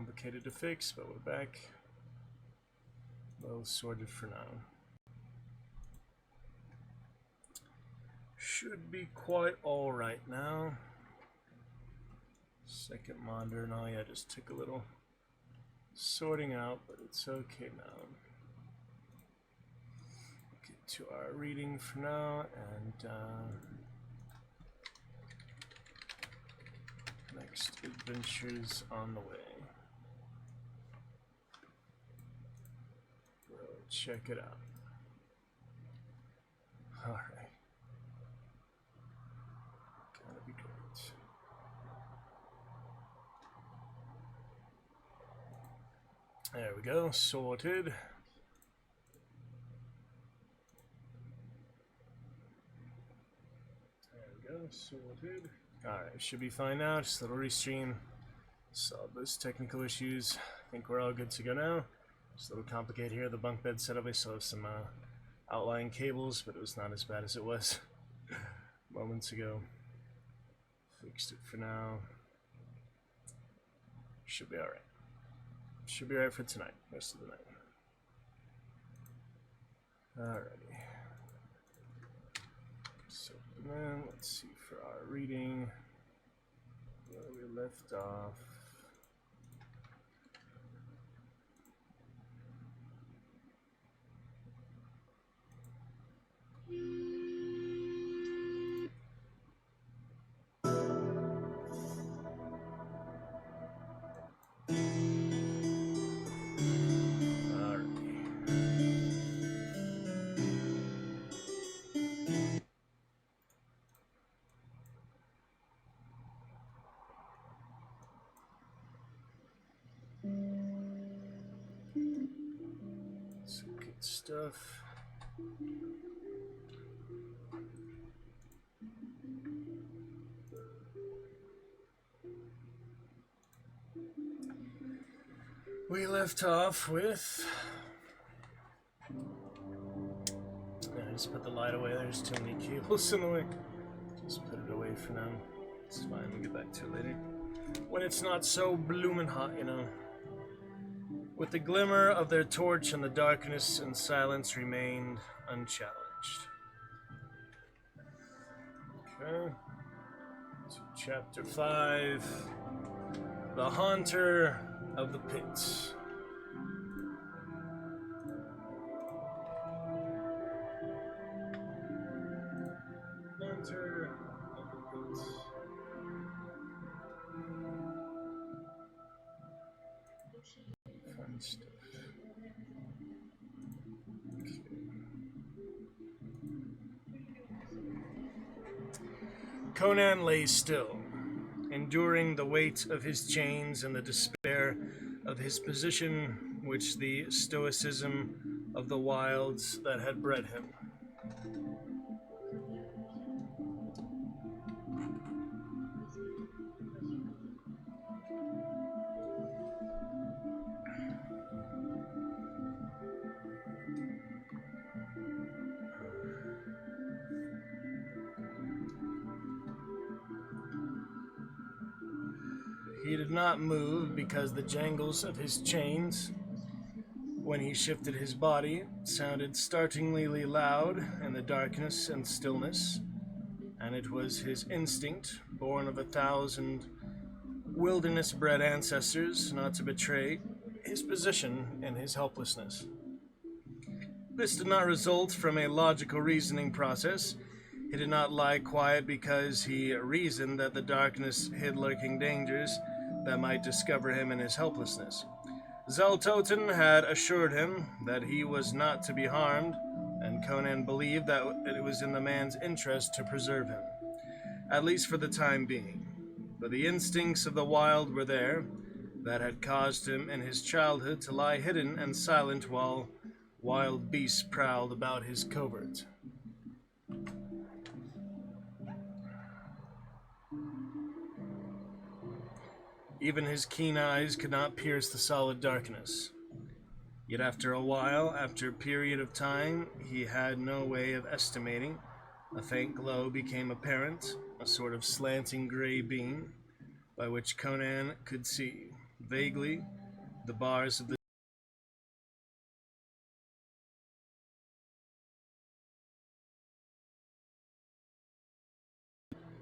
complicated to fix, but we're back. Well sorted for now. Should be quite alright now. Second monitor, no, yeah, just took a little sorting out, but it's okay now. Get to our reading for now, and next adventure's on the way. We'll check it out. Alright. Gotta be great. There we go, sorted. There we go, sorted. Alright, should be fine now, just a little restream. Solve those technical issues. I think we're all good to go now. Just a little complicated here, the bunk bed setup. I still have some outlying cables, but it was not as bad as it was moments ago. Fixed it for now. Should be alright. Should be alright for tonight, rest of the night. Alrighty. So then, let's see for our reading where we left off. Some good stuff. We left off with... I just put the light away, there's too many cables in the way. Just put it away for now. It's fine, we'll get back to it later. When it's not so bloomin' hot, you know. With the glimmer of their torch and the darkness and silence remained unchallenged. Okay. So chapter 5. The Haunter of the Pits. Haunter of the Pits. Fun stuff. Okay. Conan lay still, enduring the weight of his chains and the despair of his position, which the stoicism of the wilds that had bred him. He did not move because the jangles of his chains, when he shifted his body, sounded startlingly loud in the darkness and stillness, and it was his instinct, born of 1,000 wilderness-bred ancestors, not to betray his position and his helplessness. This did not result from a logical reasoning process. He did not lie quiet because he reasoned that the darkness hid lurking dangers that might discover him in his helplessness. Zaltoten had assured him that he was not to be harmed, and Conan believed that it was in the man's interest to preserve him, at least for the time being. But the instincts of the wild were there, that had caused him in his childhood to lie hidden and silent while wild beasts prowled about his covert. Even his keen eyes could not pierce the solid darkness. Yet after a while, after a period of time he had no way of estimating, a faint glow became apparent, a sort of slanting gray beam, by which Conan could see, vaguely the bars of the.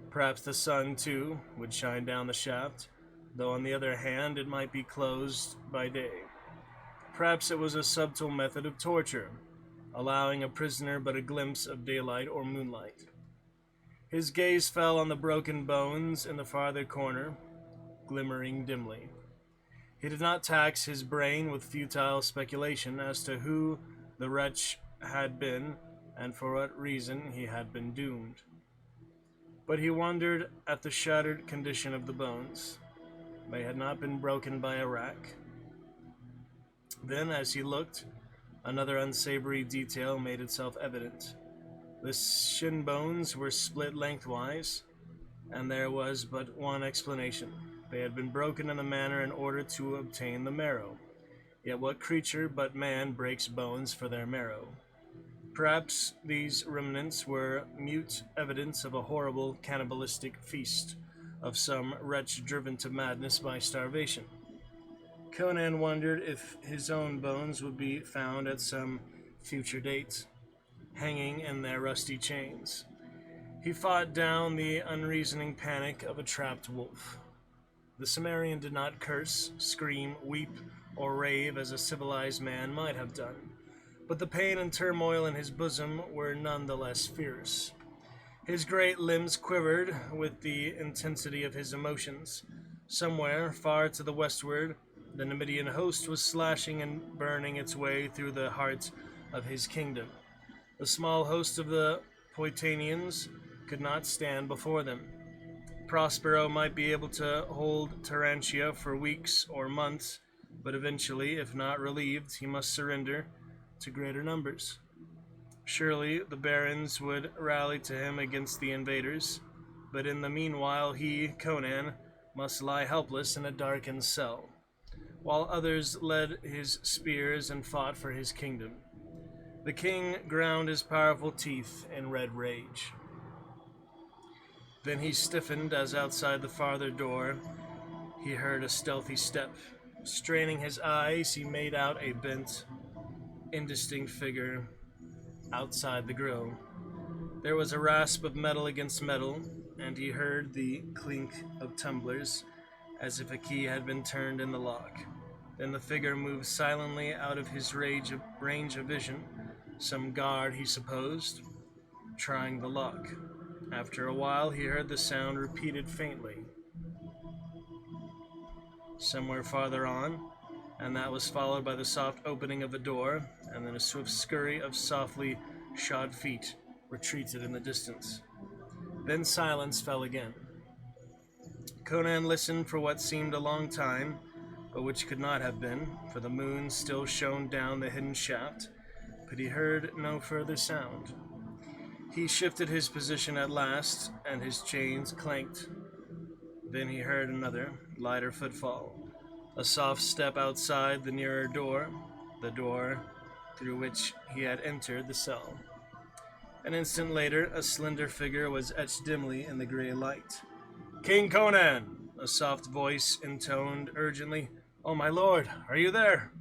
Perhaps the sun, too, would shine down the shaft, though on the other hand it might be closed by day. Perhaps it was a subtle method of torture, allowing a prisoner but a glimpse of daylight or moonlight. His gaze fell on the broken bones in the farther corner, glimmering dimly. He did not tax his brain with futile speculation as to who the wretch had been and for what reason he had been doomed. But he wondered at the shattered condition of the bones. They had not been broken by a rack. Then, as he looked, another unsavory detail made itself evident. The shin bones were split lengthwise, and there was but one explanation. They had been broken in the manner in order to obtain the marrow. Yet what creature but man breaks bones for their marrow? Perhaps these remnants were mute evidence of a horrible cannibalistic feast, of some wretch driven to madness by starvation. Conan wondered if his own bones would be found at some future date, hanging in their rusty chains. He fought down the unreasoning panic of a trapped wolf. The Cimmerian did not curse, scream, weep, or rave as a civilized man might have done, but the pain and turmoil in his bosom were none the less fierce. His great limbs quivered with the intensity of his emotions. Somewhere, far to the westward, the Numidian host was slashing and burning its way through the heart of his kingdom. The small host of the Poetanians could not stand before them. Prospero might be able to hold Tarantia for weeks or months, but eventually, if not relieved, he must surrender to greater numbers. Surely the barons would rally to him against the invaders, but in the meanwhile he, Conan, must lie helpless in a darkened cell, while others led his spears and fought for his kingdom. The king ground his powerful teeth in red rage. Then he stiffened as outside the farther door he heard a stealthy step. Straining his eyes, he made out a bent, indistinct figure outside the grille. There was a rasp of metal against metal, and he heard the clink of tumblers as if a key had been turned in the lock. Then the figure moved silently out of his range of vision, some guard, he supposed, trying the lock. After a while, he heard the sound repeated faintly, somewhere farther on, and that was followed by the soft opening of a door, and then a swift scurry of softly shod feet retreated in the distance. Then silence fell again. Conan listened for what seemed a long time, but which could not have been, for the moon still shone down the hidden shaft, but he heard no further sound. He shifted his position at last, and his chains clanked. Then he heard another, lighter footfall, a soft step outside the nearer door, the door through which he had entered the cell. An instant later, a slender figure was etched dimly in the gray light. "King Conan!" a soft voice intoned urgently. "Oh, my lord, are you there?"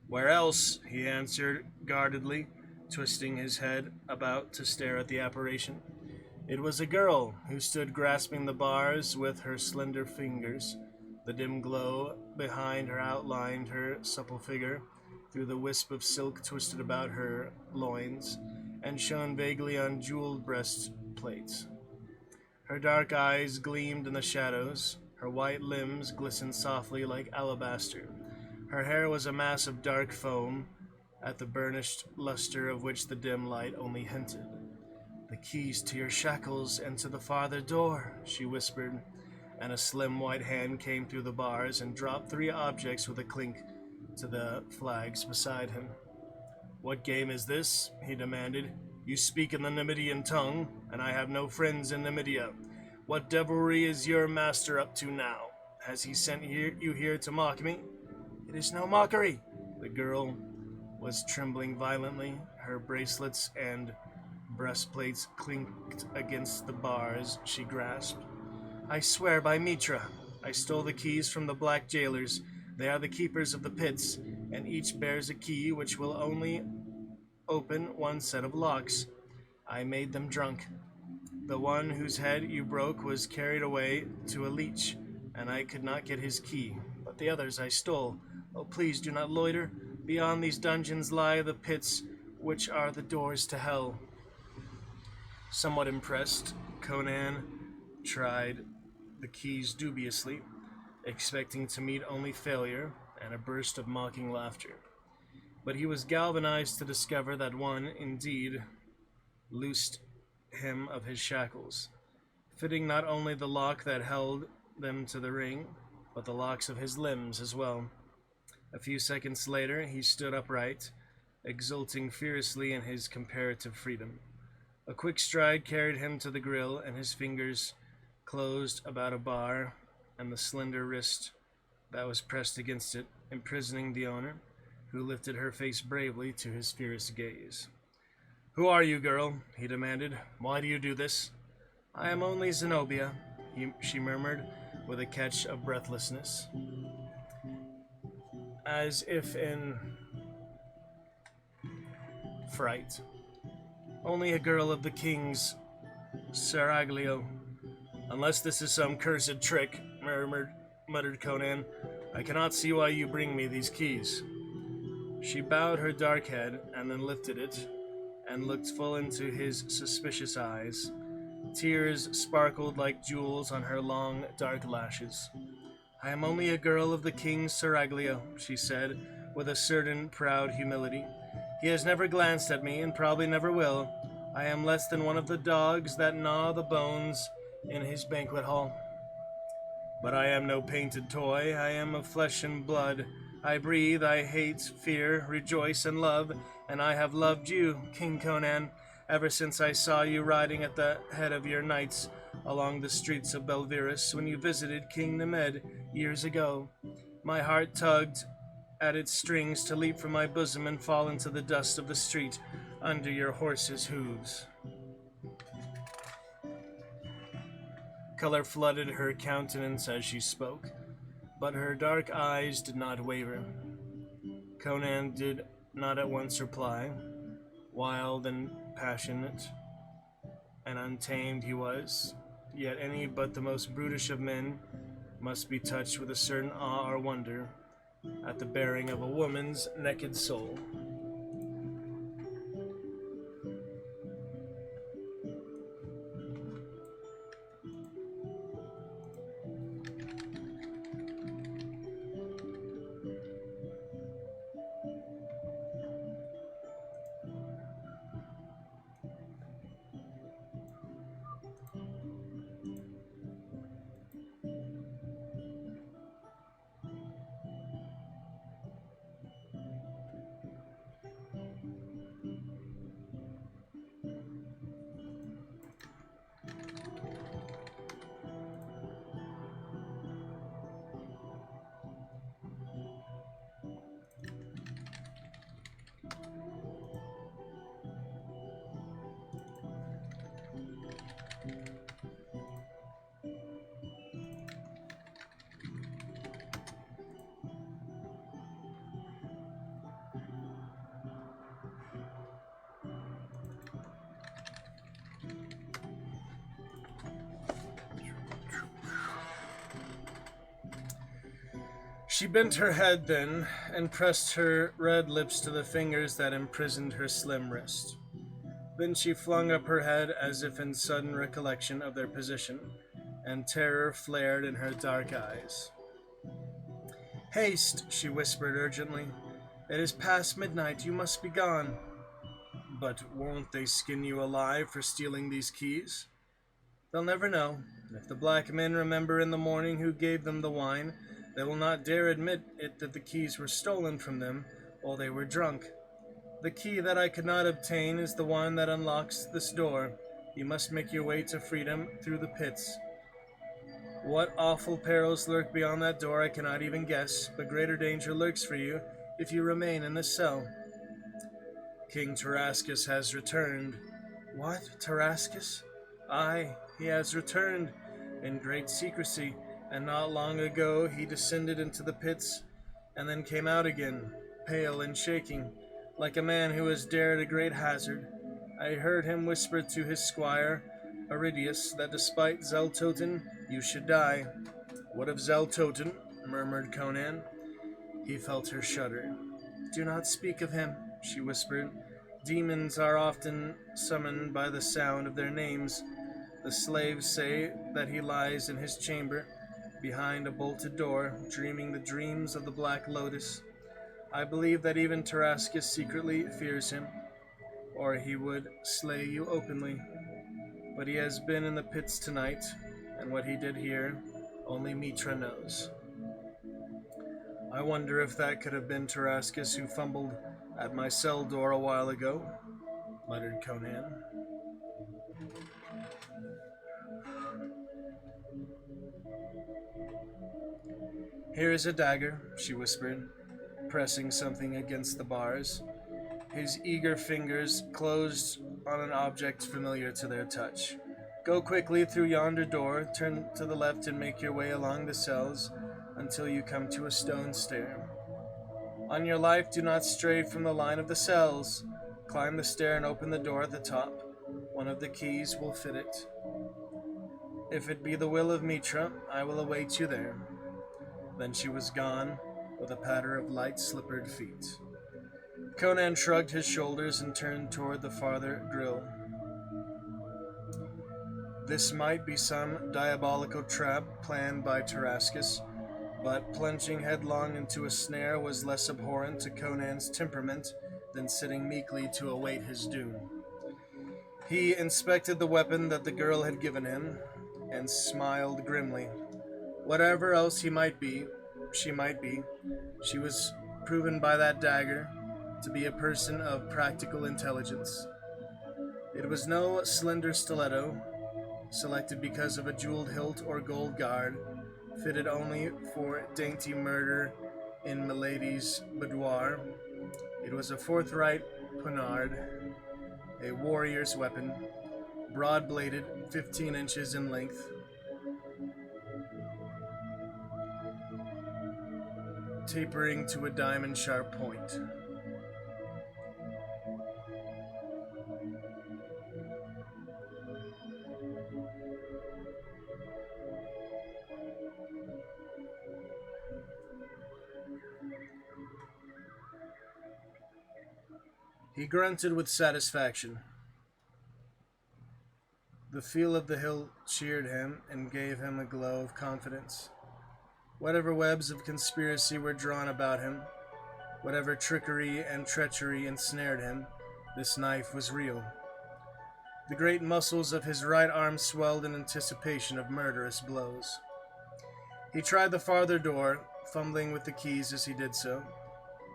"Where else?" he answered guardedly, twisting his head about to stare at the apparition. It was a girl who stood grasping the bars with her slender fingers. The dim glow behind her outlined her supple figure through the wisp of silk twisted about her loins and shone vaguely on jeweled breastplates. Her dark eyes gleamed in the shadows. Her white limbs glistened softly like alabaster. Her hair was a mass of dark foam, at the burnished luster of which the dim light only hinted. "The keys to your shackles and to the farther door," she whispered, and a slim white hand came through the bars and dropped 3 objects with a clink to the flags beside him. "What game is this?" he demanded. "You speak in the Numidian tongue, and I have no friends in Numidia. What devilry is your master up to now? Has he sent you here to mock me?" "It is no mockery." The girl was trembling violently. Her bracelets and breastplates clinked against the bars she grasped. "I swear by Mitra, I stole the keys from the black jailers. They are the keepers of the pits, and each bears a key which will only open one set of locks. I made them drunk. The one whose head you broke was carried away to a leech, and I could not get his key. But the others I stole. Oh, please do not loiter. Beyond these dungeons lie the pits, which are the doors to hell. Somewhat impressed, Conan tried the keys dubiously, expecting to meet only failure and a burst of mocking laughter. But he was galvanized to discover that one, indeed, loosed him of his shackles, fitting not only the lock that held them to the ring, but the locks of his limbs as well. A few seconds later, he stood upright, exulting fiercely in his comparative freedom. A quick stride carried him to the grill, and his fingers closed about a bar and the slender wrist that was pressed against it, imprisoning the owner, who lifted her face bravely to his fierce gaze. "Who are you, girl?" he demanded. "Why do you do this?" "I am only Zenobia," she murmured, with a catch of breathlessness, as if in fright. "Only a girl of the king's seraglio." "Unless this is some cursed trick," muttered Conan, "I cannot see why you bring me these keys." She bowed her dark head, and then lifted it, and looked full into his suspicious eyes. Tears sparkled like jewels on her long, dark lashes. "I am only a girl of the king's seraglio," she said, with a certain proud humility. "He has never glanced at me, and probably never will. I am less than one of the dogs that gnaw the bones in his banquet hall. But I am no painted toy. I am of flesh and blood. I breathe, I hate, fear, rejoice, and love, and I have loved you, King Conan, ever since I saw you riding at the head of your knights along the streets of Belvirus when you visited King Nemed years ago. My heart tugged at its strings to leap from my bosom and fall into the dust of the street under your horse's hooves." Color flooded her countenance as she spoke, but her dark eyes did not waver. Conan did not at once reply. Wild and passionate and untamed he was, yet any but the most brutish of men must be touched with a certain awe or wonder at the bearing of a woman's naked soul. She bent her head then, and pressed her red lips to the fingers that imprisoned her slim wrist. Then she flung up her head as if in sudden recollection of their position, and terror flared in her dark eyes. "Haste," she whispered urgently. "It is past midnight. You must be gone." "But won't they skin you alive for stealing these keys?" "They'll never know. If the black men remember in the morning who gave them the wine, they will not dare admit it that the keys were stolen from them while they were drunk. The key that I could not obtain is the one that unlocks this door. You must make your way to freedom through the pits. What awful perils lurk beyond that door I cannot even guess, but greater danger lurks for you if you remain in this cell." "King Tarascus has returned." "What, Tarascus?" "Aye, he has returned in great secrecy, and not long ago he descended into the pits and then came out again, pale and shaking, like a man who has dared a great hazard. I heard him whisper to his squire, Aridius, that despite Zeltotin, you should die. What of Zeltotin? Murmured Conan. He felt her shudder. Do not speak of him, she whispered. Demons are often summoned by the sound of their names. The slaves say that he lies in his chamber, behind a bolted door, dreaming the dreams of the Black Lotus. I believe that even Tarascus secretly fears him, or he would slay you openly. But he has been in the pits tonight, and what he did here, only Mitra knows. I wonder if that could have been Tarascus who fumbled at my cell door a while ago, muttered Conan. Here is a dagger, she whispered, pressing something against the bars. His eager fingers closed on an object familiar to their touch. Go quickly through yonder door, turn to the left and make your way along the cells until you come to a stone stair. On your life, do not stray from the line of the cells. Climb the stair and open the door at the top. One of the keys will fit it. If it be the will of Mitra, I will await you there. Then she was gone, with a patter of light slippered feet. Conan shrugged his shoulders and turned toward the farther grill. This might be some diabolical trap planned by Tarascus, but plunging headlong into a snare was less abhorrent to Conan's temperament than sitting meekly to await his doom. He inspected the weapon that the girl had given him, and smiled grimly. Whatever else she might be, she was proven by that dagger to be a person of practical intelligence. It was no slender stiletto, selected because of a jeweled hilt or gold guard, fitted only for dainty murder in Milady's boudoir. It was a forthright poniard, a warrior's weapon, broad-bladed, 15 inches in length, tapering to a diamond-sharp point. He grunted with satisfaction. The feel of the hilt cheered him and gave him a glow of confidence. Whatever webs of conspiracy were drawn about him, whatever trickery and treachery ensnared him, this knife was real. The great muscles of his right arm swelled in anticipation of murderous blows. He tried the farther door, fumbling with the keys as he did so.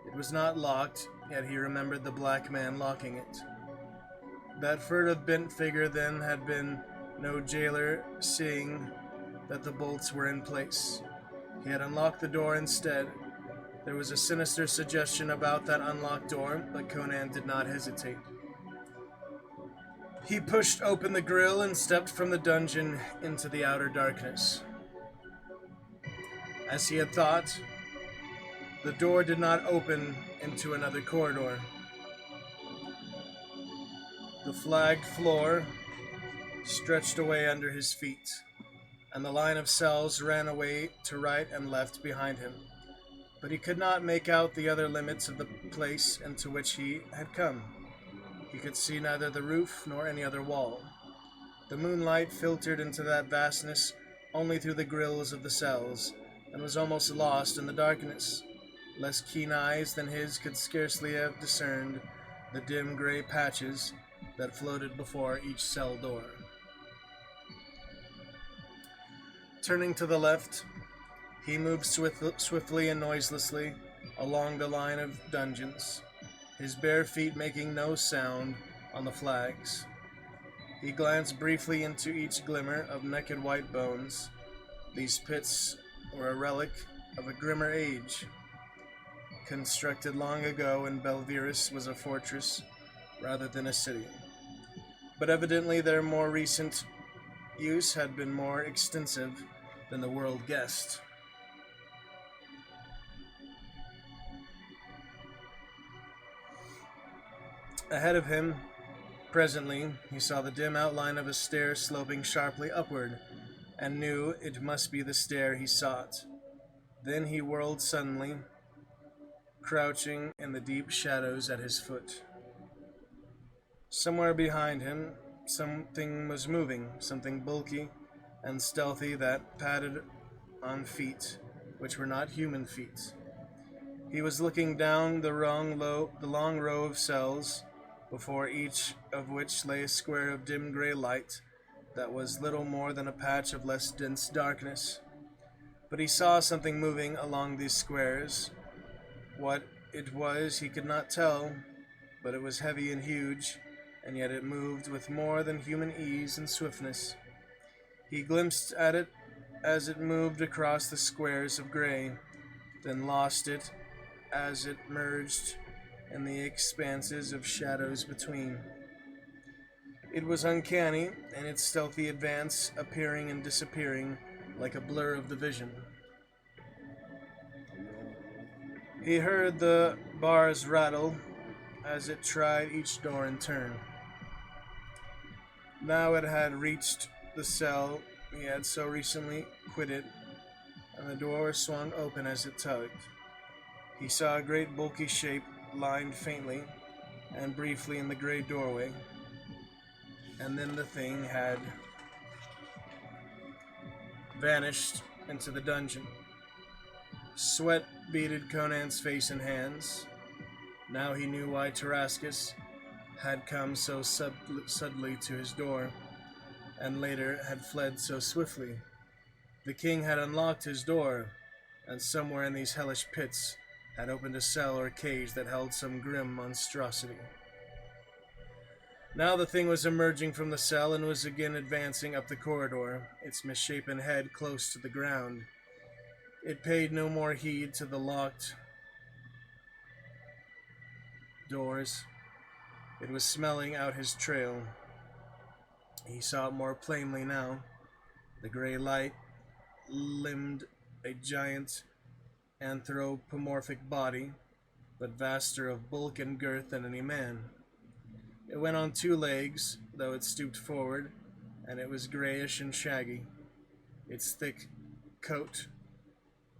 It was not locked, yet he remembered the black man locking it. That furtive bent figure then had been no jailer, seeing that the bolts were in place. He had unlocked the door instead. There was a sinister suggestion about that unlocked door, but Conan did not hesitate. He pushed open the grill and stepped from the dungeon into the outer darkness. As he had thought, the door did not open into another corridor. The flagged floor stretched away under his feet, and the line of cells ran away to right and left behind him. But he could not make out the other limits of the place into which he had come. He could see neither the roof nor any other wall. The moonlight filtered into that vastness only through the grills of the cells, and was almost lost in the darkness. Less keen eyes than his could scarcely have discerned the dim gray patches that floated before each cell door. Turning to the left, he moved swiftly and noiselessly along the line of dungeons, his bare feet making no sound on the flags. He glanced briefly into each glimmer of naked white bones. These pits were a relic of a grimmer age, constructed long ago when Belvirus was a fortress rather than a city. But evidently their more recent use had been more extensive than the world guessed. Ahead of him, presently, he saw the dim outline of a stair sloping sharply upward, and knew it must be the stair he sought. Then he whirled suddenly, crouching in the deep shadows at his foot. Somewhere behind him, something was moving, something bulky and stealthy that padded on feet, which were not human feet. He was looking down the long row of cells, before each of which lay a square of dim gray light that was little more than a patch of less dense darkness. But he saw something moving along these squares. What it was he could not tell, but it was heavy and huge, and yet it moved with more than human ease and swiftness. He glimpsed at it as it moved across the squares of gray, then lost it as it merged in the expanses of shadows between. It was uncanny, in its stealthy advance, appearing and disappearing like a blur of the vision. He heard the bars rattle as it tried each door in turn. Now it had reached the cell he had so recently quitted, and the door swung open as it tugged. He saw a great bulky shape lined faintly and briefly in the gray doorway, and then the thing had vanished into the dungeon. Sweat beaded Conan's face and hands. Now he knew why Tarascus had come so suddenly to his door, and later had fled so swiftly. The king had unlocked his door, and somewhere in these hellish pits had opened a cell or cage that held some grim monstrosity. Now the thing was emerging from the cell and was again advancing up the corridor, its misshapen head close to the ground. It paid no more heed to the locked doors. It was smelling out his trail. He saw it more plainly now. The gray light limbed a giant anthropomorphic body, but vaster of bulk and girth than any man. It went on two legs, though it stooped forward, and it was grayish and shaggy. Its thick coat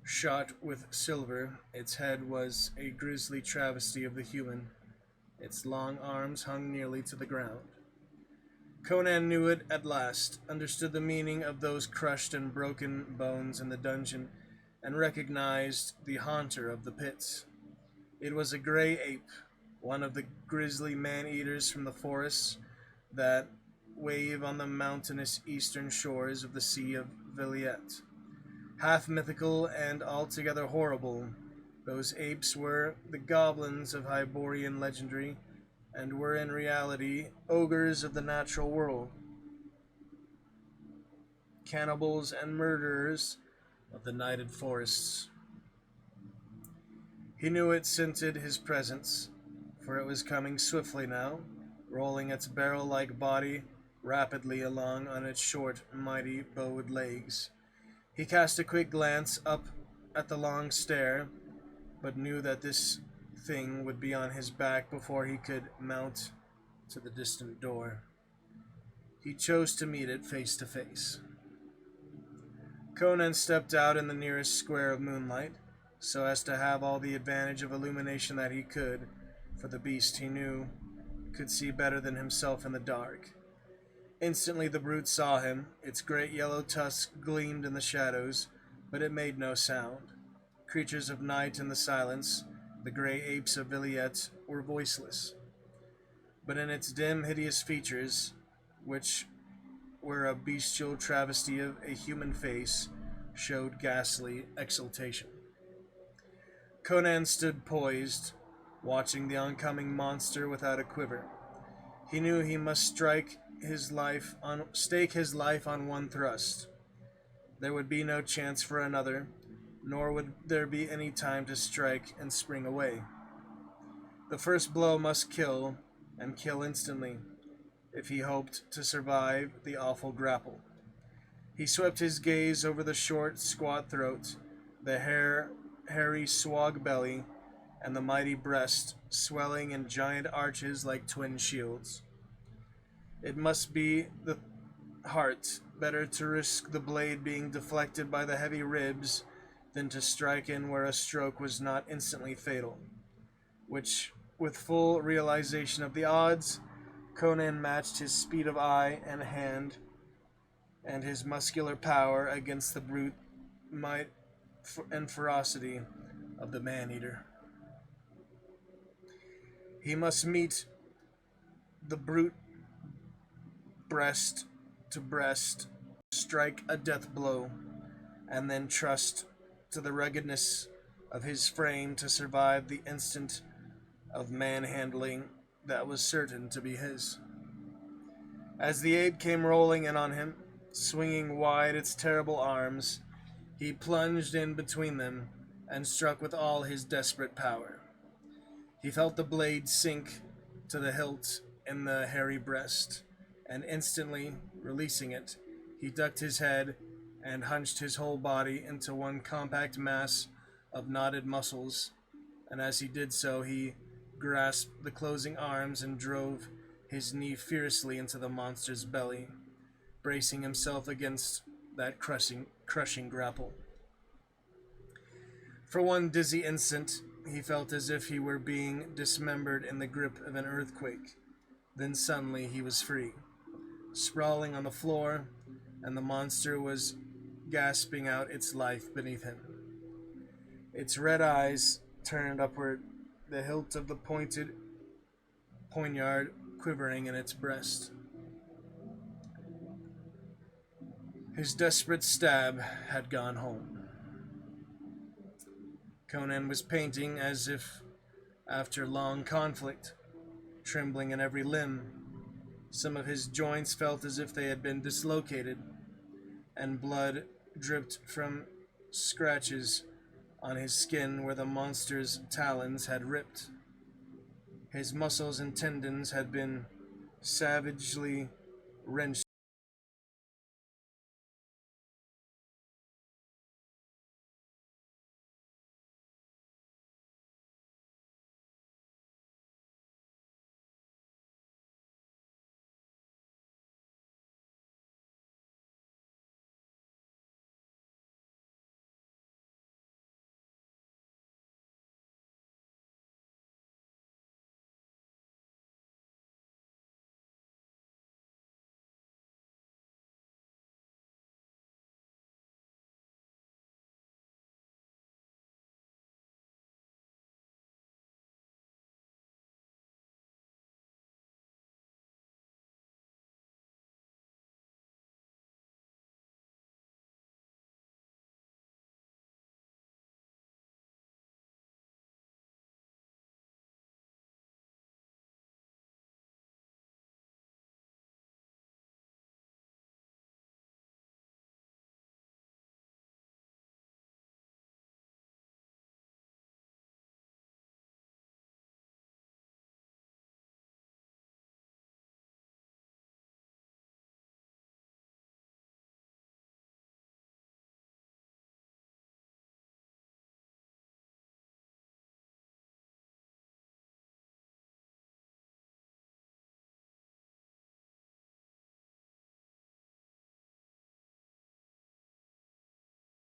shot with silver, its head was a grisly travesty of the human. Its long arms hung nearly to the ground. Conan knew it at last, understood the meaning of those crushed and broken bones in the dungeon, and recognized the haunter of the pits. It was a gray ape, one of the grisly man-eaters from the forests that wave on the mountainous eastern shores of the Sea of Viliet. Half mythical and altogether horrible, those apes were the goblins of Hyborian legendary, and were in reality ogres of the natural world, cannibals and murderers of the nighted forests. He knew it scented his presence, for it was coming swiftly now, rolling its barrel-like body rapidly along on its short, mighty bowed legs. He cast a quick glance up at the long stair, but knew that this thing would be on his back before he could mount to the distant door. He chose to meet it face to face. Conan stepped out in the nearest square of moonlight, so as to have all the advantage of illumination that he could, for the beast, he knew, could see better than himself in the dark. Instantly the brute saw him. Its great yellow tusks gleamed in the shadows, but it made no sound. Creatures of night in the silence, the gray apes of Viliet, were voiceless. But in its dim, hideous features, which were a bestial travesty of a human face, showed ghastly exultation. Conan stood poised, watching the oncoming monster without a quiver. He knew he must stake his life on one thrust. There would be no chance for another, nor would there be any time to strike and spring away. The first blow must kill, and kill instantly, if he hoped to survive the awful grapple. He swept his gaze over the short, squat throat, the hairy swag belly, and the mighty breast swelling in giant arches like twin shields. It must be the heart, better to risk the blade being deflected by the heavy ribs than to strike in where a stroke was not instantly fatal, which, with full realization of the odds, Conan matched his speed of eye and hand and his muscular power against the brute might and ferocity of the man-eater. He must meet the brute breast to breast, strike a death blow, and then trust to the ruggedness of his frame to survive the instant of manhandling that was certain to be his. As the ape came rolling in on him, swinging wide its terrible arms, he plunged in between them and struck with all his desperate power. He felt the blade sink to the hilt in the hairy breast, and instantly, releasing it, he ducked his head and hunched his whole body into one compact mass of knotted muscles, and as he did so, he grasped the closing arms and drove his knee fiercely into the monster's belly, bracing himself against that crushing grapple. For one dizzy instant, he felt as if he were being dismembered in the grip of an earthquake. Then suddenly he was free, sprawling on the floor, and the monster was gasping out its life beneath him. Its red eyes turned upward, the hilt of the poignard quivering in its breast. His desperate stab had gone home. Conan was painting as if after long conflict, trembling in every limb. Some of his joints felt as if they had been dislocated, and blood dripped from scratches on his skin where the monster's talons had ripped. His muscles and tendons had been savagely wrenched